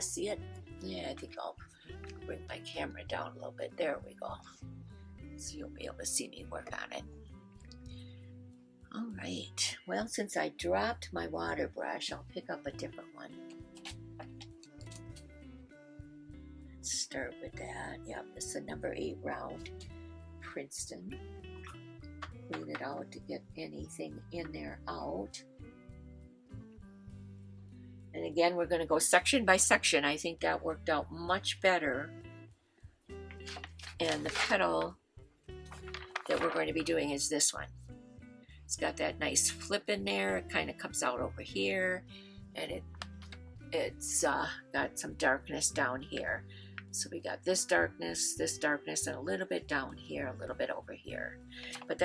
to see it? Yeah, I think I'll bring my camera down a little bit. There we go. So you'll be able to see me work on it. All right. Well, since I dropped my water brush, I'll pick up a different one. Let's start with that. Yep, this is a number 8 round Princeton. Clean it out to get anything in there out. And again, we're going to go section by section. I think that worked out much better. And the petal that we're going to be doing is this one. It's got that nice flip in there. It kind of comes out over here, and it's got some darkness down here. So we got this darkness, and a little bit down here, a little bit over here. But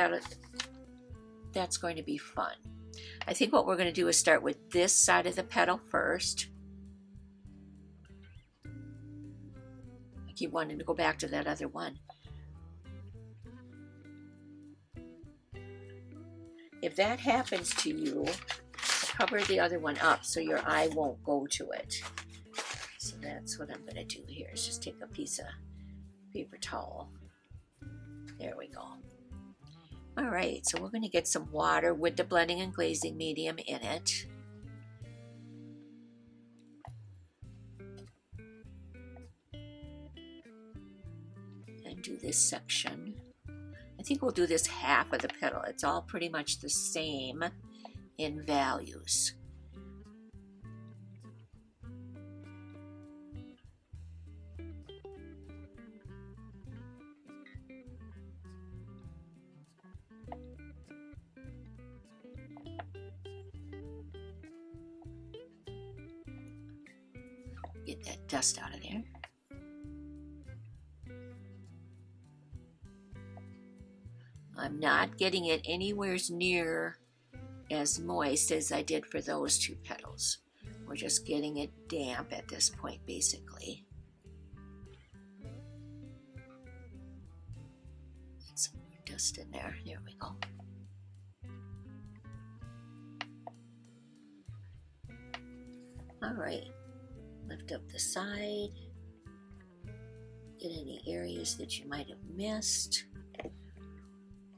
that's going to be fun. I think what we're going to do is start with this side of the petal first. I keep wanting to go back to that other one. If that happens to you, cover the other one up so your eye won't go to it. So that's what I'm going to do here, is just take a piece of paper towel. There we go. All right, so we're going to get some water with the blending and glazing medium in it. And do this section. I think we'll do this half of the petal. It's all pretty much the same in values. Get that dust out of there. I'm not getting it anywhere near as moist as I did for those two petals. We're just getting it damp at this point, basically. Get some more dust in there. There we go. All right. Lift up the side. Get any areas that you might have missed.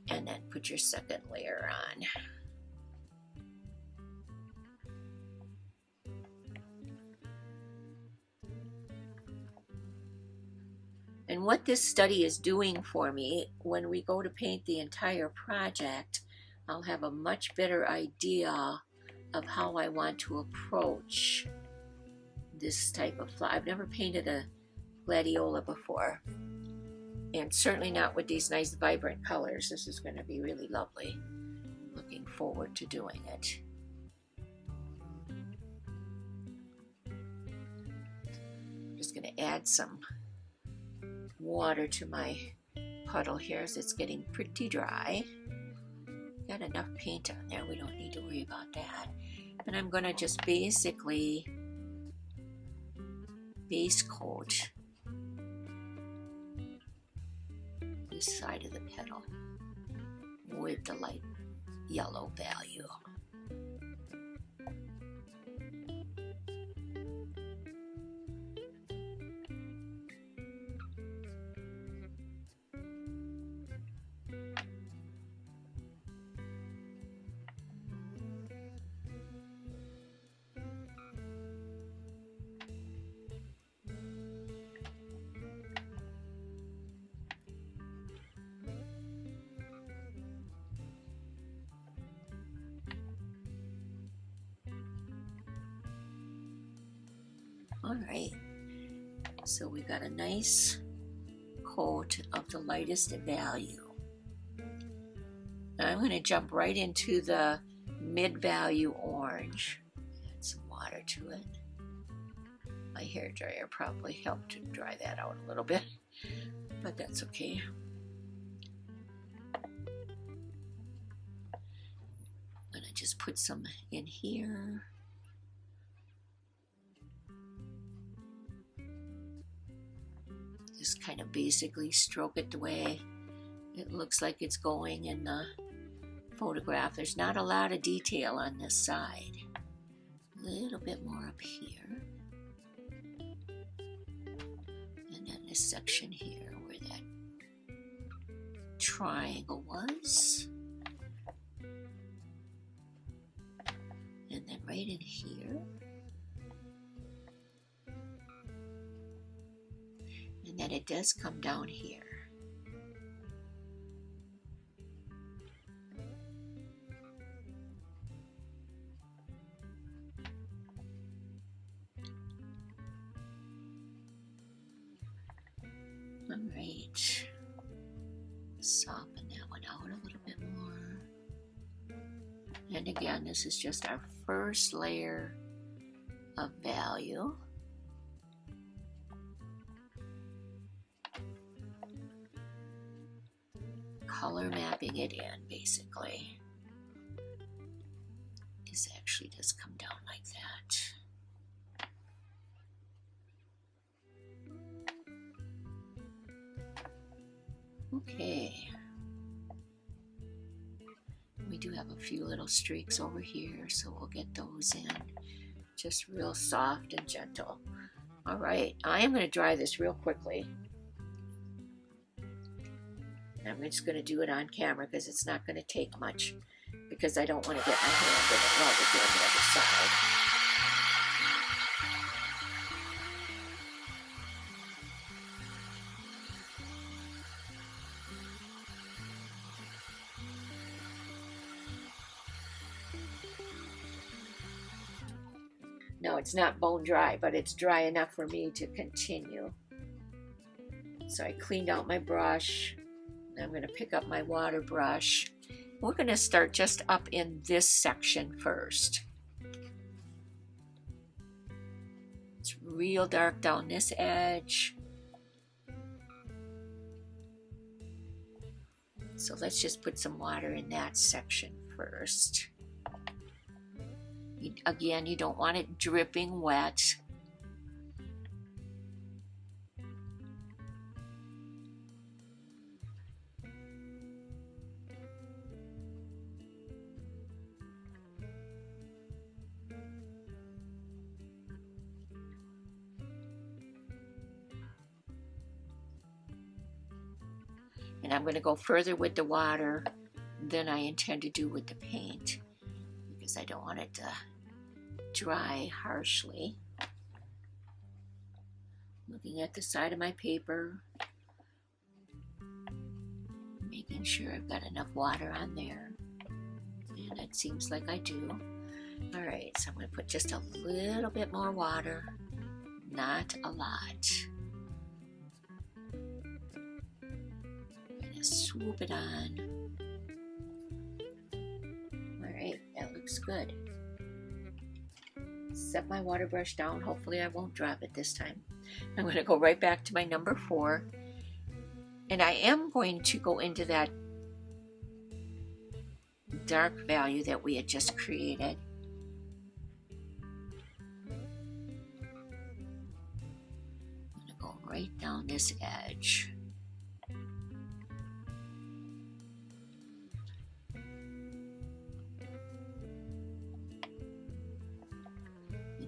And then put your second layer on. And what this study is doing for me, when we go to paint the entire project, I'll have a much better idea of how I want to approach this type of flower. I've never painted a Gladiola before, and certainly not with these nice vibrant colors. This is going to be really lovely. Looking forward to doing it. Just going to add some water to my puddle here as it's getting pretty dry. Got enough paint on there, we don't need to worry about that. And I'm going to just basically base coat this side of the petal with the light yellow value. All right, so we got a nice coat of the lightest value. Now I'm going to jump right into the mid-value orange. Add some water to it. My hairdryer probably helped to dry that out a little bit, but that's okay. I'm going to just put some in here. Just kind of basically stroke it the way it looks like it's going in the photograph. There's not a lot of detail on this side. A little bit more up here. this section here where that triangle was. And then right in here. And then it does come down here. All right. Soften that one out a little bit more. And again, this is just our first layer of value. Color mapping it in, basically. This actually does come down like that. Okay. We do have a few little streaks over here, so we'll get those in. Just real soft and gentle. All right, I am going to dry this real quickly. I'm just going to do it on camera because it's not going to take much, because I don't want to get my hand in it while we're doing the other side. No, it's not bone dry, but it's dry enough for me to continue. So I cleaned out my brush. I'm going to pick up my water brush. We're going to start just up in this section first. It's real dark down this edge. So let's just put some water in that section first. Again, you don't want it dripping wet. And I'm going to go further with the water than I intend to do with the paint, because I don't want it to dry harshly. Looking at the side of my paper, making sure I've got enough water on there, and it seems like I do. All right, so I'm going to put just a little bit more water, not a lot. Swoop it on. All right, that looks good. Set my water brush down. Hopefully I won't drop it this time. I'm going to go right back to my number 4. And I am going to go into that dark value that we had just created. I'm going to go right down this edge.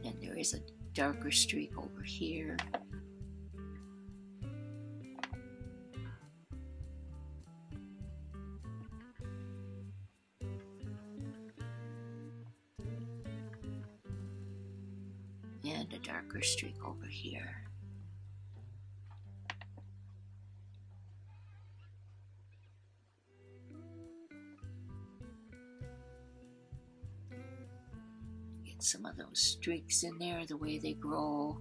And there is a darker streak over here. And a darker streak over here. Some of those streaks in there, the way they grow.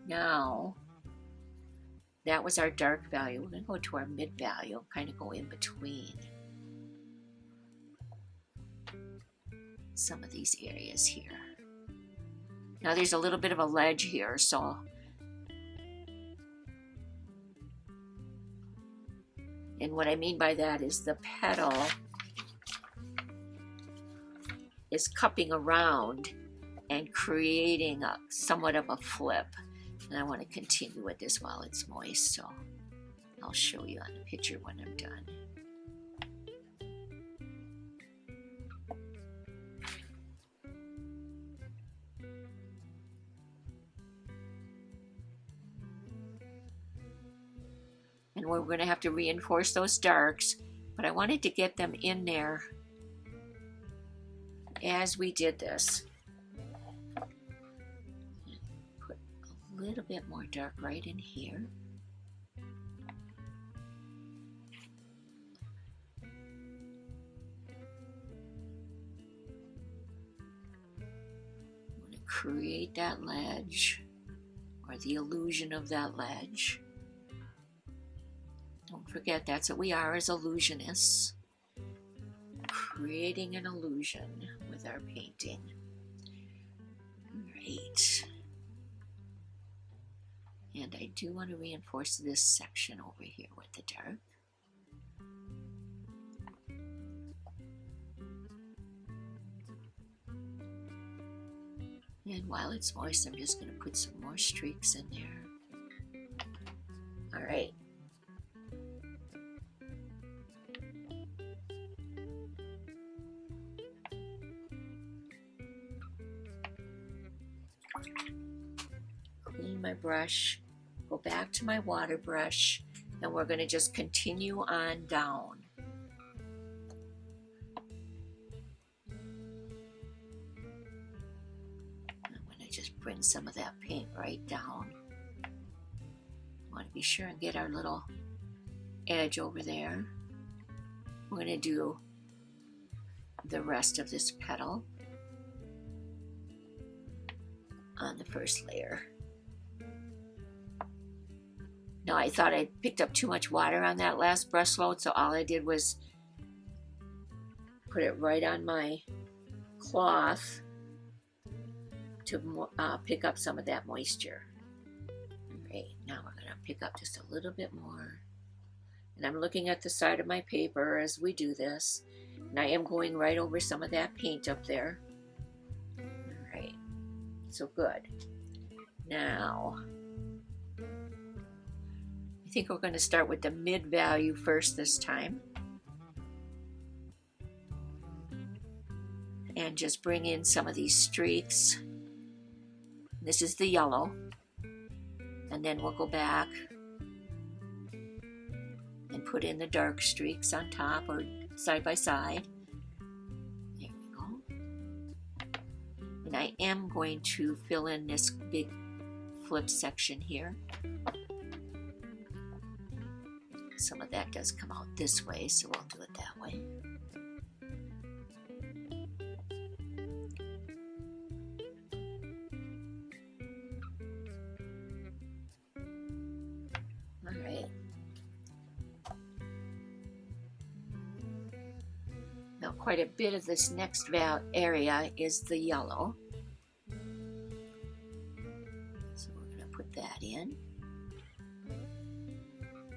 Now, that was our dark value. We're going to go to our mid value, kind of go in between some of these areas here. Now there's a little bit of a ledge here, so and what I mean by that is the petal is cupping around and creating somewhat of a flip. And I want to continue with this while it's moist, so I'll show you on the picture when I'm done. we're going to have to reinforce those darks, but I wanted to get them in there as we did this. Put a little bit more dark right in here. I'm going to create that ledge, or the illusion of that ledge. Don't forget, that's what we are as illusionists. Creating an illusion with our painting. Great. And I do want to reinforce this section over here with the dark. And while it's moist, I'm just going to put some more streaks in there. All right. Clean my brush, go back to my water brush, and we're going to just continue on down. I'm going to just bring some of that paint right down. Want to be sure and get our little edge over there. We're going to do the rest of this petal on the first layer. Now I thought I picked up too much water on that last brush load, so all I did was put it right on my cloth to pick up some of that moisture. Alright, now we're going to pick up just a little bit more. And I'm looking at the side of my paper as we do this. And I am going right over some of that paint up there. Alright, so good. Now, I think we're going to start with the mid value first this time. And just bring in some of these streaks. This is the yellow. And then we'll go back and put in the dark streaks on top or side by side. There we go. And I am going to fill in this big flip section here. Some of that does come out this way, so we'll do it that way. All right. Now quite a bit of this next area is the yellow. So we're going to put that in.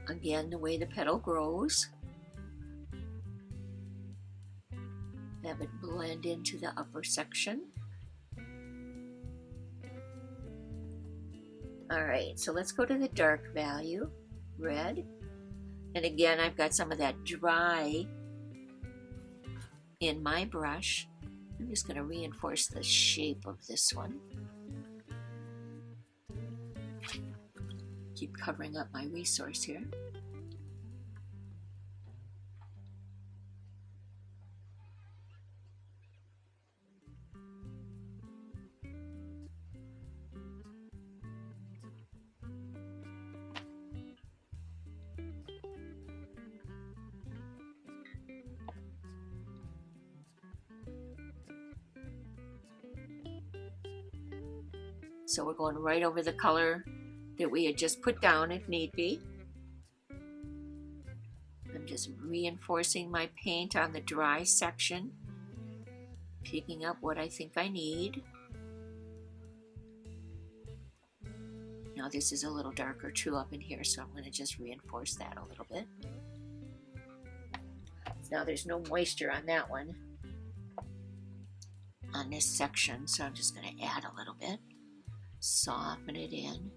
Again, the way the petal grows. Have it blend into the upper section. Alright, so let's go to the dark value, red. And again, I've got some of that dry in my brush. I'm just going to reinforce the shape of this one. Keep covering up my resource here. So we're going right over the color that we had just put down if need be. I'm just reinforcing my paint on the dry section, picking up what I think I need. Now this is a little darker too up in here, so I'm going to just reinforce that a little bit. Now there's no moisture on that one, on this section, so I'm just going to add a little bit. Soften it in.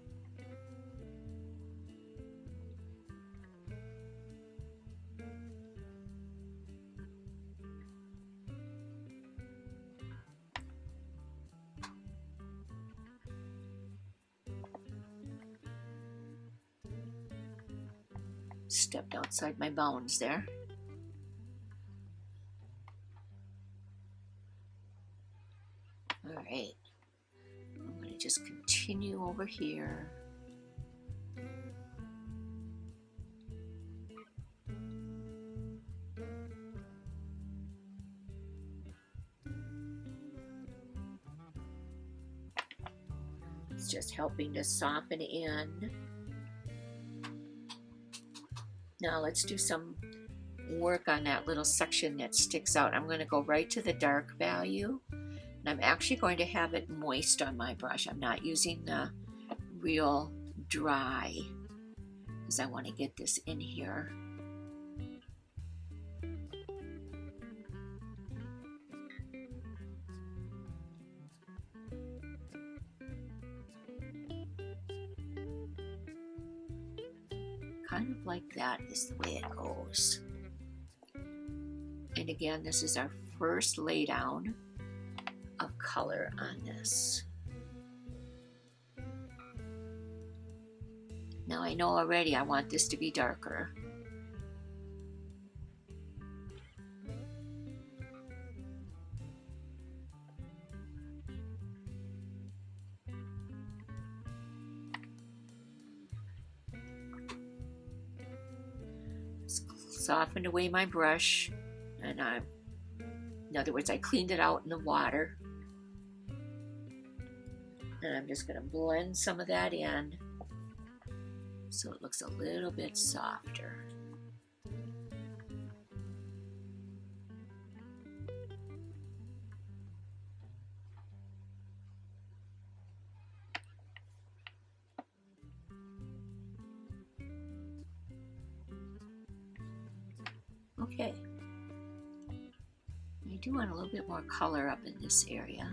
Stepped outside my bounds there. All right, I'm going to just continue over here. It's just helping to soften in. Now let's do some work on that little section that sticks out. I'm going to go right to the dark value, and I'm actually going to have it moist on my brush. I'm not using the real dry because I want to get this in here. Kind of like that is the way it goes. And again, this is our first laydown of color on this. Now I know already I want this to be darker. Softened away my brush, and in other words, I cleaned it out in the water. And I'm just going to blend some of that in so it looks a little bit softer. Okay, I do want a little bit more color up in this area.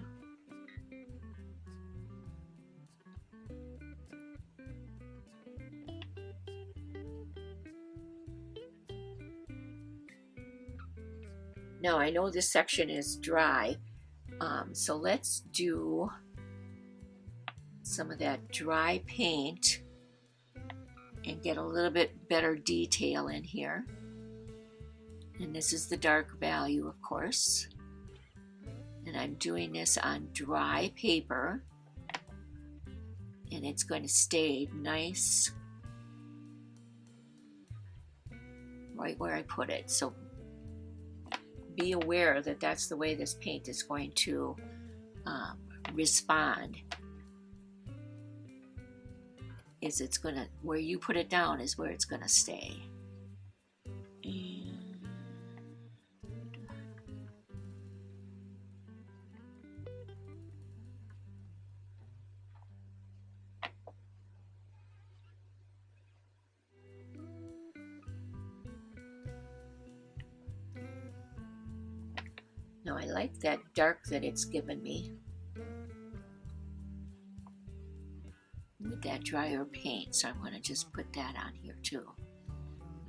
Now I know this section is dry, so let's do some of that dry paint and get a little bit better detail in here. And this is the dark value, of course. And I'm doing this on dry paper. And it's going to stay nice right where I put it. So be aware that that's the way this paint is going to respond. It's going to, where you put it down is where it's going to stay. And now I like that dark that it's given me with that drier paint, so I'm going to just put that on here too,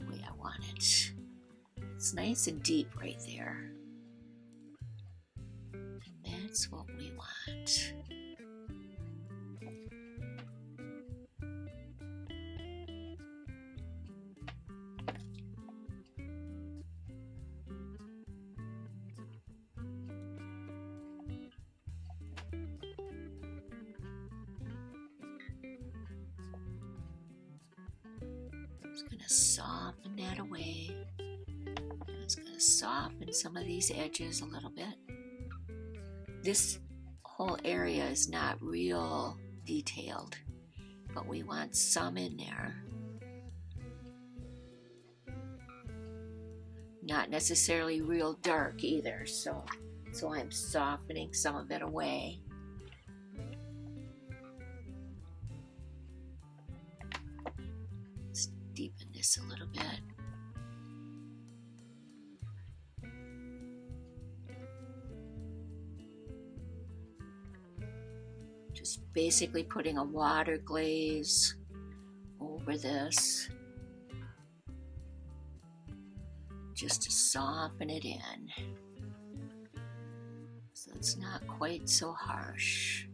the way I want it. It's nice and deep right there, and that's what we want. It's going to soften that away. It's going to soften some of these edges a little bit. This whole area is not real detailed, but we want some in there. Not necessarily real dark either, so I'm softening some of it away. Let's deepen this a little bit. Just basically putting a water glaze over this, just to soften it in, so it's not quite so harsh.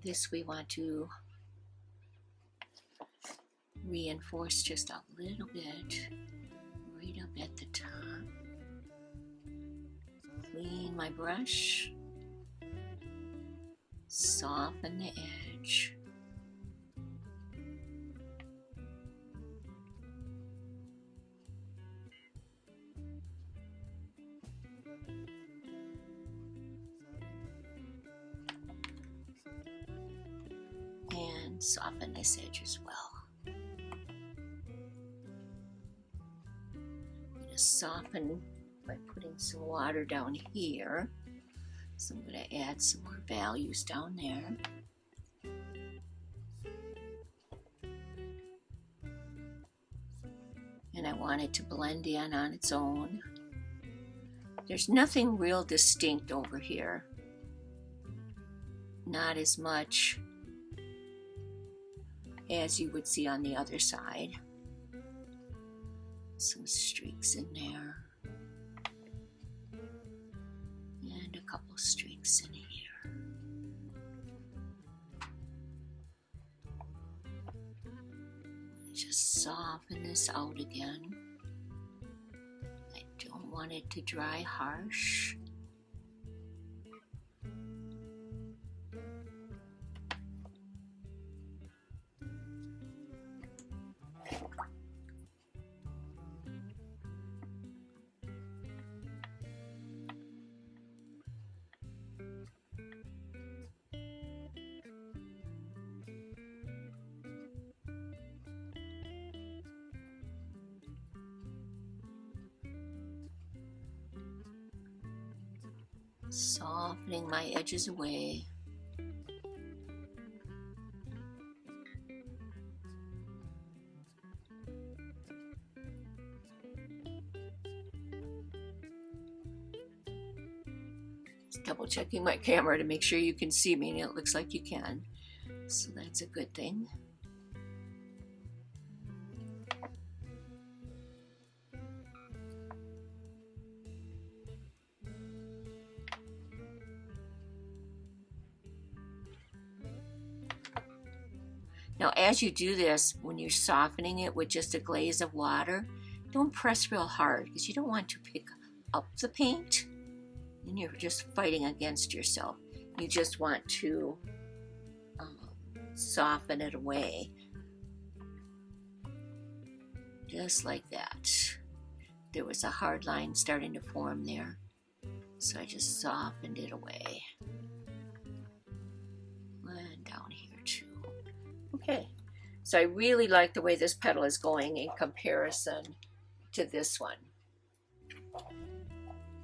This we want to reinforce just a little bit right up at the top. Clean my brush, soften the edge. And soften this edge as well. I'm going to soften by putting some water down here. So I'm going to add some more values down there. And I want it to blend in on its own. There's nothing real distinct over here. Not as much as you would see on the other side. Some streaks in there. And a couple streaks in here. Just soften this out again. I don't want it to dry harsh. Softening my edges away. Just double checking my camera to make sure you can see me, and it looks like you can. So that's a good thing. Now, as you do this, when you're softening it with just a glaze of water, don't press real hard because you don't want to pick up the paint and you're just fighting against yourself. You just want to soften it away. Just like that. There was a hard line starting to form there, so I just softened it away. And down here too. Okay, so I really like the way this petal is going in comparison to this one.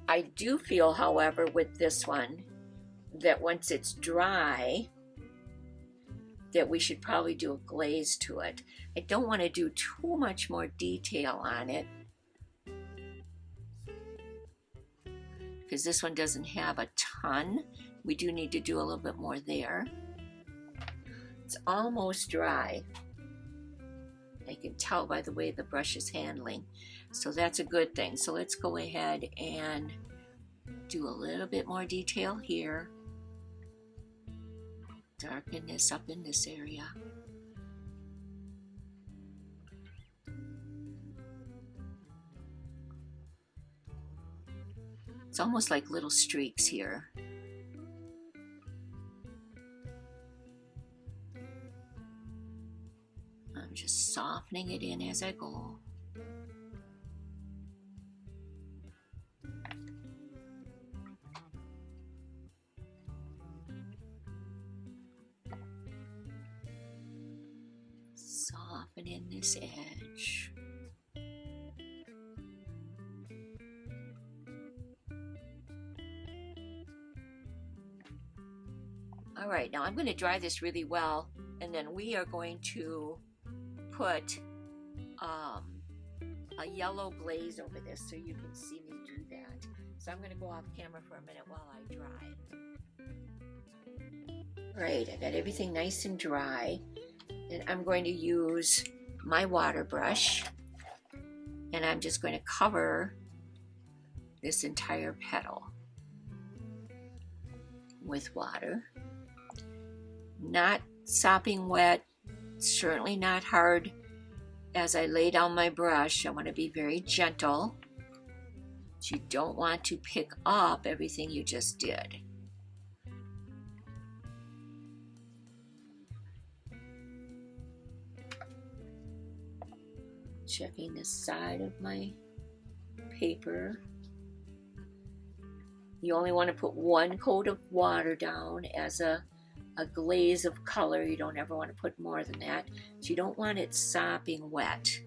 I do feel, however, with this one, that once it's dry, that we should probably do a glaze to it. I don't want to do too much more detail on it, because this one doesn't have a ton. We do need to do a little bit more there. It's almost dry. I can tell by the way the brush is handling. So that's a good thing. So let's go ahead and do a little bit more detail here. Darken this up in this area. It's almost like little streaks here. I'm just softening it in as I go. Soften in this edge. All right, now I'm going to dry this really well, and then we are going to put a yellow glaze over this so you can see me do that. So I'm going to go off camera for a minute while I dry. All right, I got everything nice and dry, and I'm going to use my water brush, and I'm just going to cover this entire petal with water. Not sopping wet, certainly not hard. As I lay down my brush, I want to be very gentle. You don't want to pick up everything you just did. Checking the side of my paper. You only want to put one coat of water down as a glaze of color. You don't ever want to put more than that. So you don't want it sopping wet.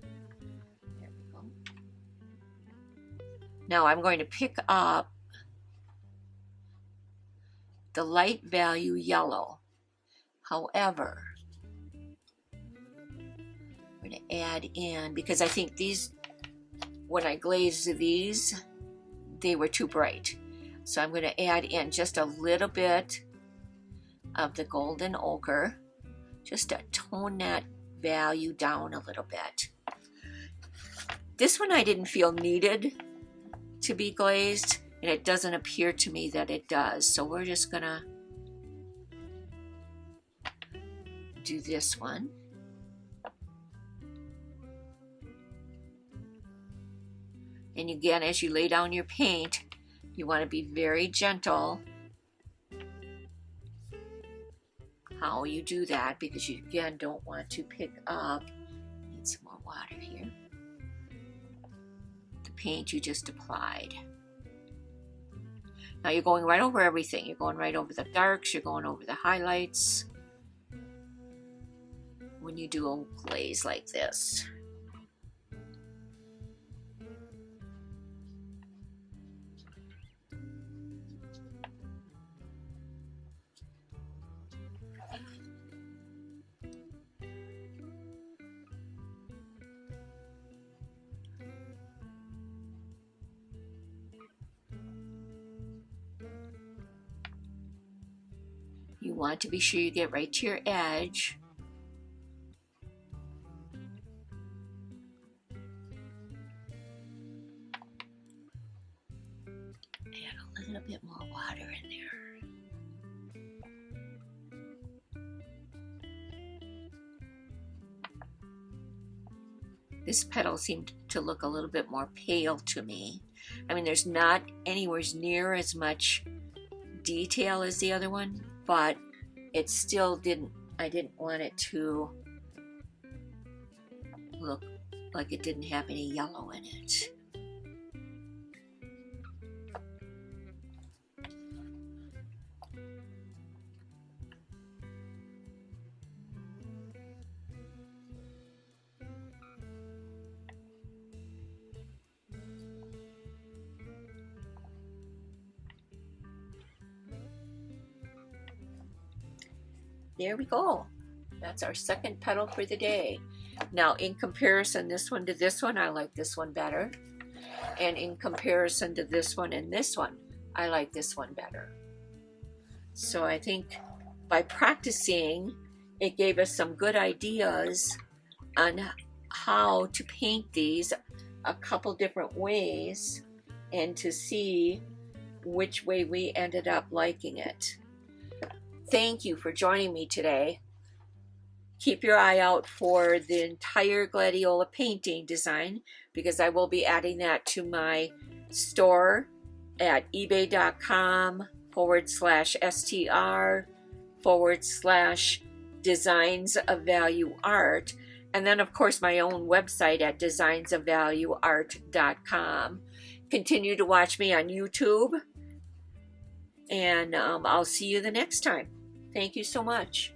There we go. Now I'm going to pick up the light value yellow. However, I'm going to add in, because I think these, when I glazed these, they were too bright. So I'm going to add in just a little bit of the golden ochre, just to tone that value down a little bit. This one I didn't feel needed to be glazed, and it doesn't appear to me that it does. So we're just going to do this one. And again, as you lay down your paint, you want to be very gentle how you do that, because you again don't want to pick up, need some more water here, the paint you just applied. Now you're going right over everything. You're going right over the darks, you're going over the highlights when you do a glaze like this. You want to be sure you get right to your edge. Add a little bit more water in there. This petal seemed to look a little bit more pale to me. I mean, there's not anywhere near as much detail as the other one, but it still I didn't want it to look like it didn't have any yellow in it. There we go. That's our second petal for the day. Now, in comparison, this one to this one, I like this one better. And in comparison to this one and this one, I like this one better. So I think by practicing, it gave us some good ideas on how to paint these a couple different ways and to see which way we ended up liking it. Thank you for joining me today. Keep your eye out for the entire Gladiola painting design, because I will be adding that to my store at ebay.com/str/designs of value art. And then, of course, my own website at designsofvalueart.com. Continue to watch me on YouTube, and I'll see you the next time. Thank you so much.